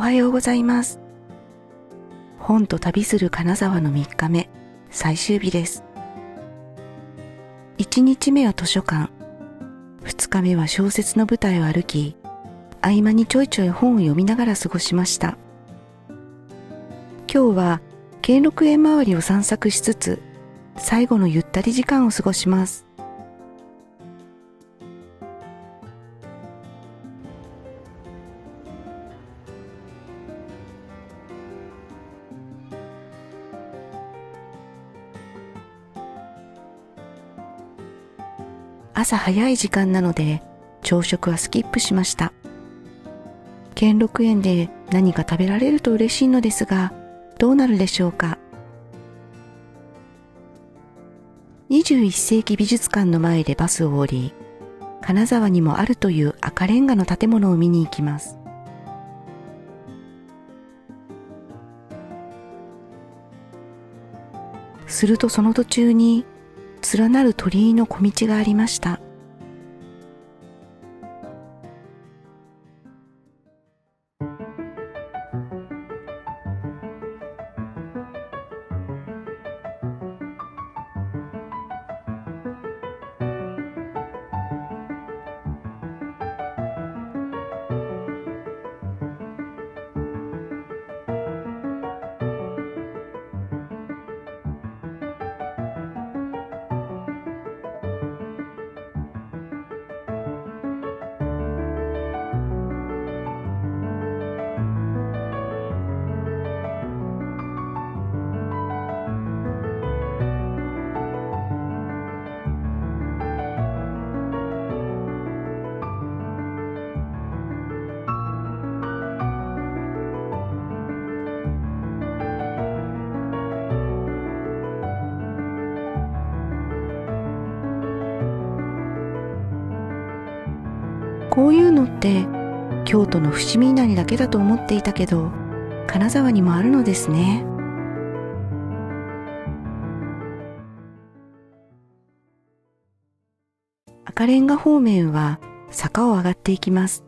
おはようございます。本と旅する金沢の3日目、最終日です。1日目は図書館、2日目は小説の舞台を歩き、合間にちょいちょい本を読みながら過ごしました。今日は兼六園周りを散策しつつ、最後のゆったり時間を過ごします。朝早い時間なので朝食はスキップしました。兼六園で何か食べられると嬉しいのですが、どうなるでしょうか。21世紀美術館の前でバスを降り、金沢にもあるという赤レンガの建物を見に行きます。するとその途中に連なる鳥居の小道がありました。こういうのって京都の伏見稲荷だけだと思っていたけど、金沢にもあるのですね。赤レンガ方面は坂を上がっていきます。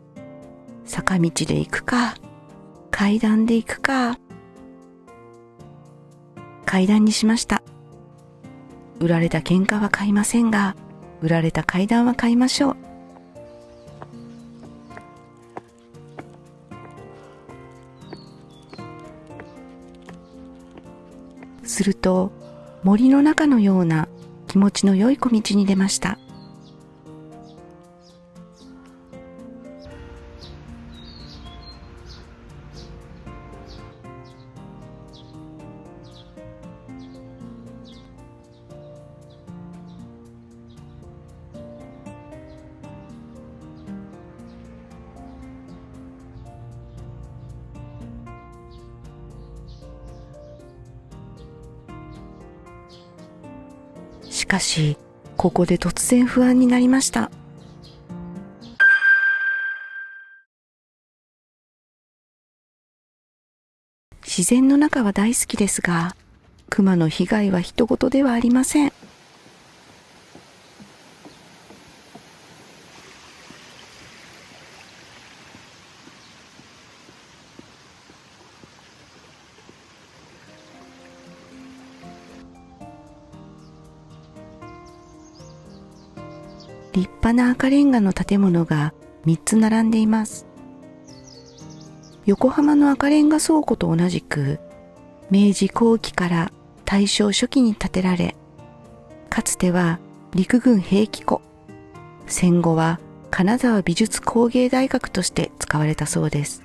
坂道で行くか、階段で行くか。階段にしました。売られた喧嘩は買いませんが、売られた階段は買いましょう。すると森の中のような気持ちの良い小道に出ました。しかし、ここで突然不安になりました。自然の中は大好きですが、熊の被害は人事ではありません。立派な赤レンガの建物が3つ並んでいます。横浜の赤レンガ倉庫と同じく、明治後期から大正初期に建てられ、かつては陸軍兵器庫、戦後は金沢美術工芸大学として使われたそうです。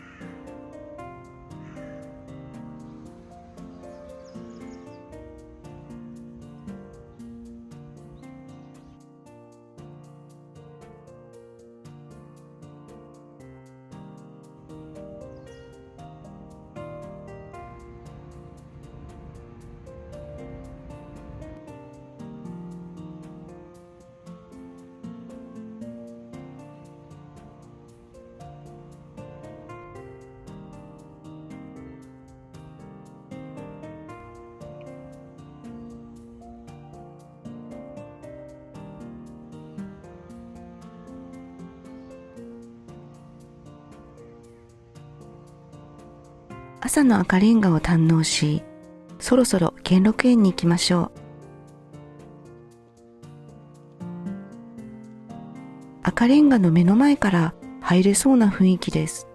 朝の赤レンガを堪能し、そろそろ兼六園に行きましょう。赤レンガの目の前から入れそうな雰囲気です。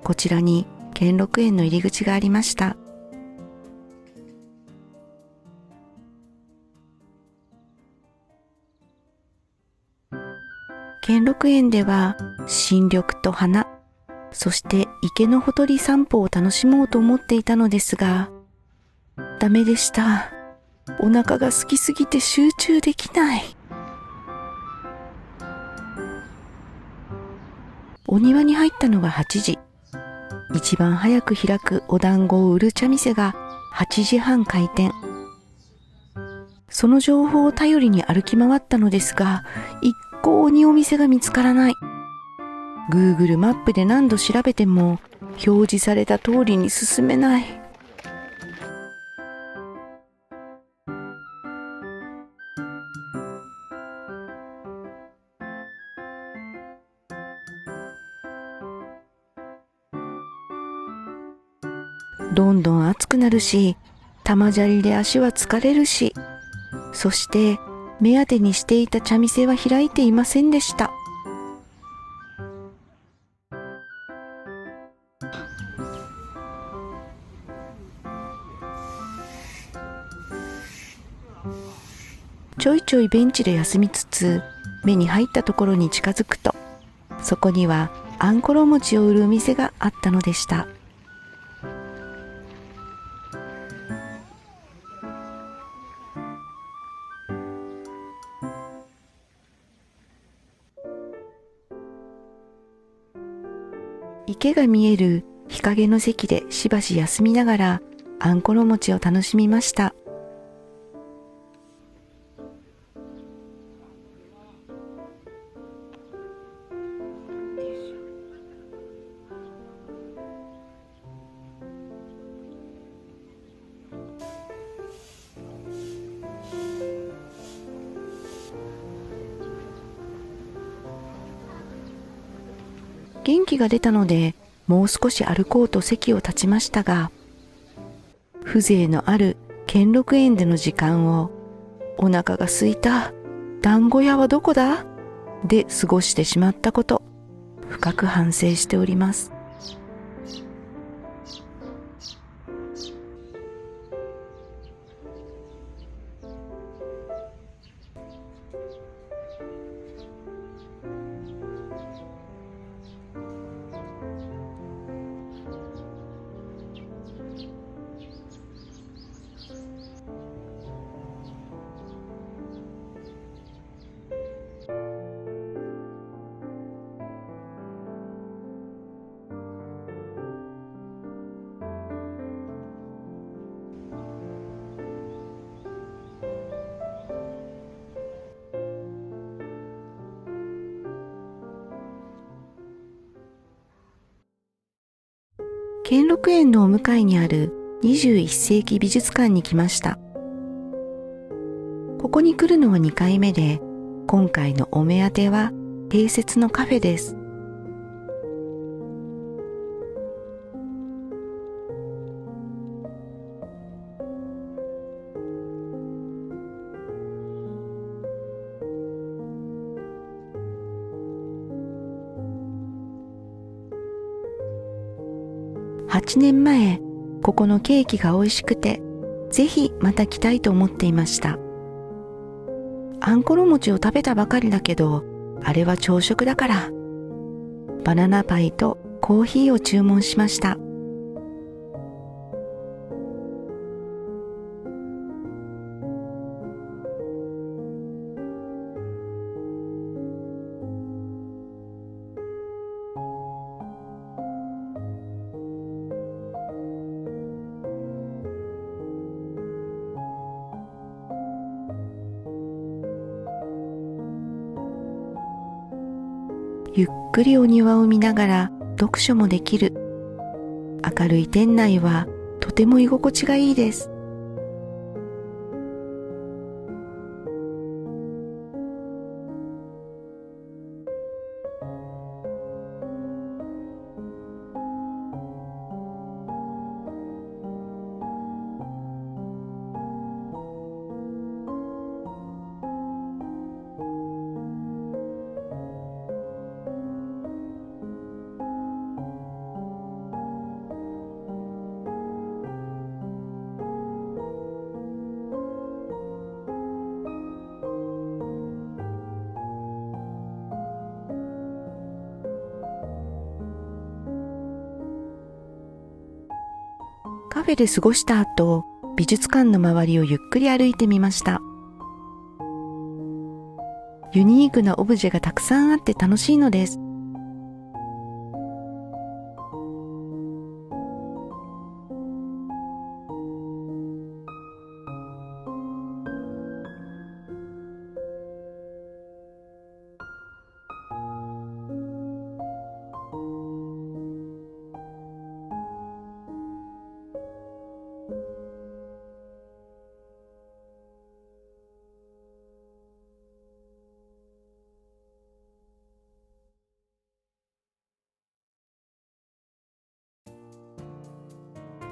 こちらに兼六園の入り口がありました。兼六園では新緑と花、そして池のほとり散歩を楽しもうと思っていたのですが、ダメでした。お腹が空きすぎて集中できない。お庭に入ったのが8時。一番早く開くお団子を売る茶店が8時半開店。その情報を頼りに歩き回ったのですが、一向にお店が見つからない。Google マップで何度調べても表示された通りに進めない。どんどん暑くなるし、玉砂利で足は疲れるし、そして目当てにしていた茶店は開いていませんでした。ちょいちょいベンチで休みつつ、目に入ったところに近づくと、そこにはあんころ餅を売るお店があったのでした。池が見える日陰の席でしばし休みながらあんころ餅を楽しみました。元気が出たので、もう少し歩こうと席を立ちましたが、風情のある兼六園での時間を、お腹が空いた、団子屋はどこだで過ごしてしまったこと、深く反省しております。兼六園のお向かいにある21世紀美術館に来ました。ここに来るのは2回目で、今回のお目当ては併設のカフェです。8年前、ここのケーキが美味しくて、ぜひまた来たいと思っていました。あんころ餅を食べたばかりだけど、あれは朝食だから。バナナパイとコーヒーを注文しました。ゆっくりお庭を見ながら読書もできる。明るい店内はとても居心地がいいです。フェで過ごした後、美術館の周りをゆっくり歩いてみました。ユニークなオブジェがたくさんあって楽しいのです。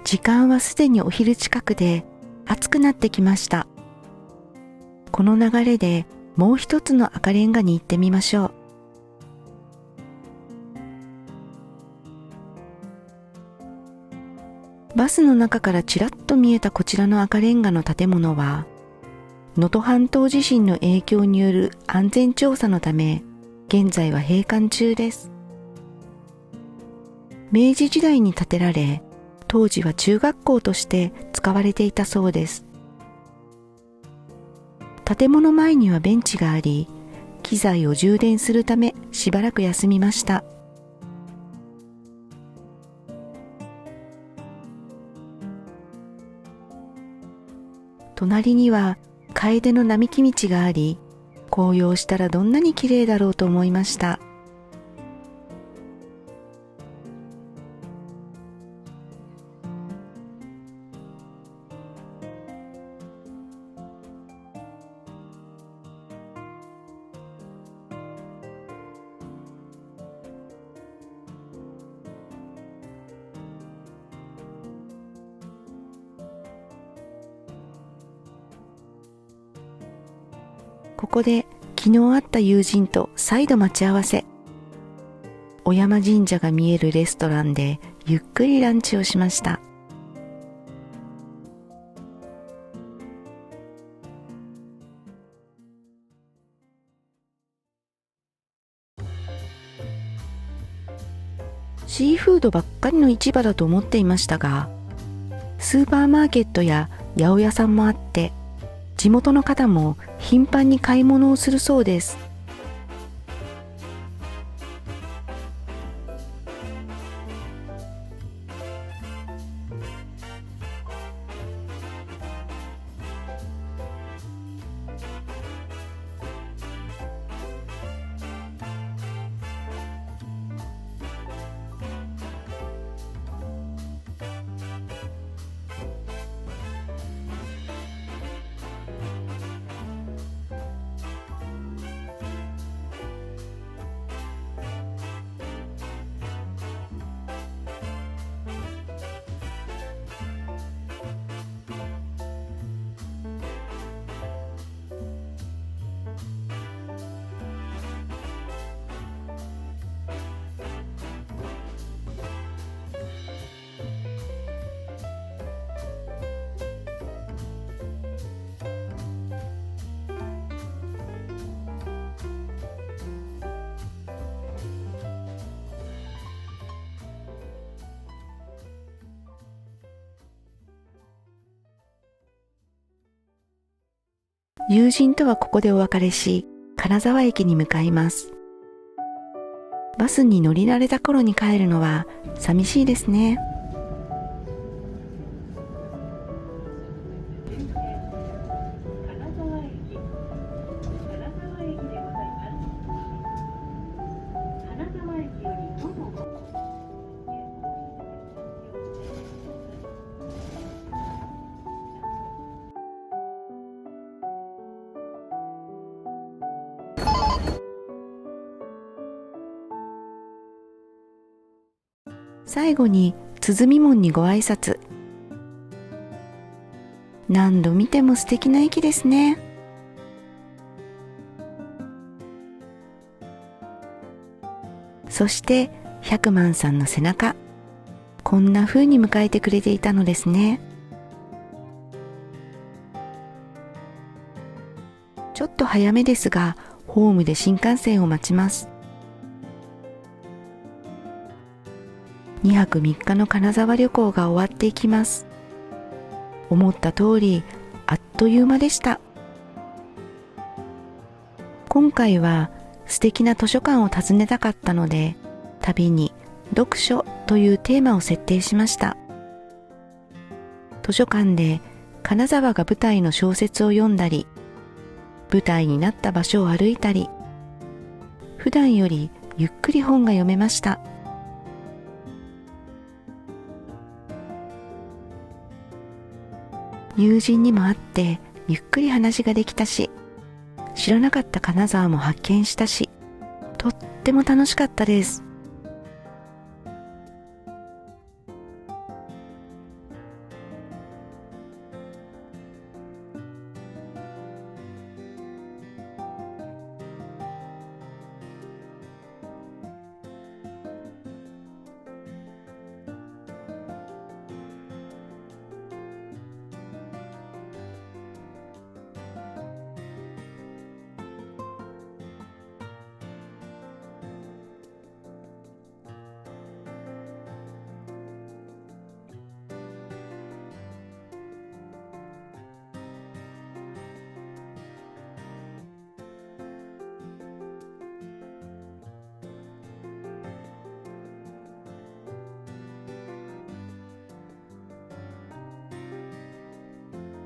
時間はすでにお昼近くで暑くなってきました。この流れでもう一つの赤レンガに行ってみましょう。バスの中からちらっと見えたこちらの赤レンガの建物は、能登半島地震の影響による安全調査のため、現在は閉館中です。明治時代に建てられ、当時は中学校として使われていたそうです。建物前にはベンチがあり、機材を充電するためしばらく休みました。隣には楓の並木道があり、紅葉したらどんなに綺麗だろうと思いました。ここで昨日会った友人と再度待ち合わせ。小山神社が見えるレストランでゆっくりランチをしました。シーフードばっかりの市場だと思っていましたが、スーパーマーケットや八百屋さんもあって、地元の方も頻繁に買い物をするそうです。友人とはここでお別れし、金沢駅に向かいます。バスに乗り慣れた頃に帰るのは寂しいですね。最後に鼓門にご挨拶。何度見ても素敵な駅ですね。そして百万さんの背中、こんな風に迎えてくれていたのですね。ちょっと早めですが、ホームで新幹線を待ちます。2泊3日の金沢旅行が終わっていきます。思った通りあっという間でした。今回は素敵な図書館を訪ねたかったので、旅に読書というテーマを設定しました。図書館で金沢が舞台の小説を読んだり、舞台になった場所を歩いたり、普段よりゆっくり本が読めました。友人にも会ってゆっくり話ができたし、知らなかった金沢も発見したし、とっても楽しかったです。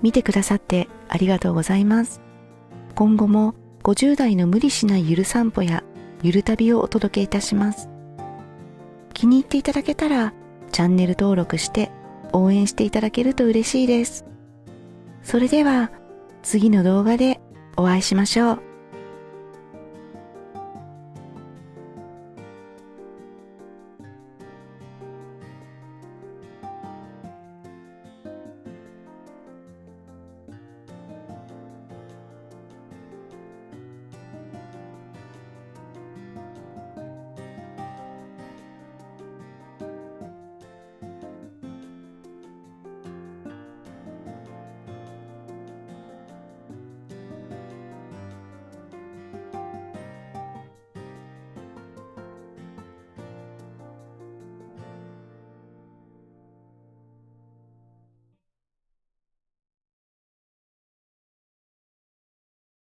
見てくださってありがとうございます。今後も50代の無理しないゆる散歩やゆる旅をお届けいたします。気に入っていただけたらチャンネル登録して応援していただけると嬉しいです。それでは次の動画でお会いしましょう。